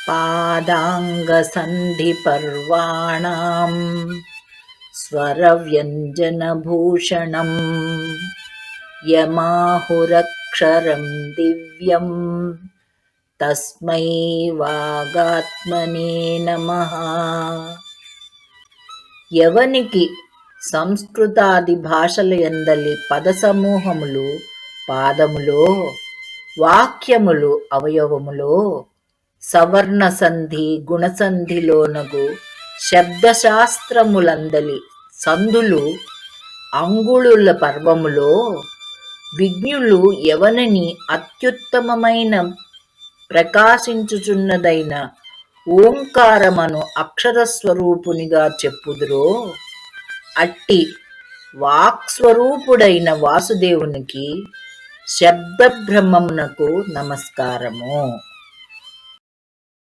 పాదాంగసంధిపర్వాణాం స్వరవ్యంజనభూషణం యమాహురక్షరం దివ్యం తస్మై వాగాత్మనే నమః. ఎవనికి సంస్కృతాది భాషల యందలి పద సమూహములు పాదములో, వాక్యములు అవయవములో, సవర్ణ సంధి గుణసంధిలోనగు శబ్దశాస్త్రములందలి సంధులు అంగుళుల పర్వములో, విజ్ఞులు ఎవనిని అత్యుత్తమమైన ప్రకాశించుచున్నదైన ఓంకారమను అక్షరస్వరూపునిగా చెప్పుదురో, అట్టి వాక్స్వరూపుడైన వాసుదేవునికి శబ్ద బ్రహ్మమునకు నమస్కారము.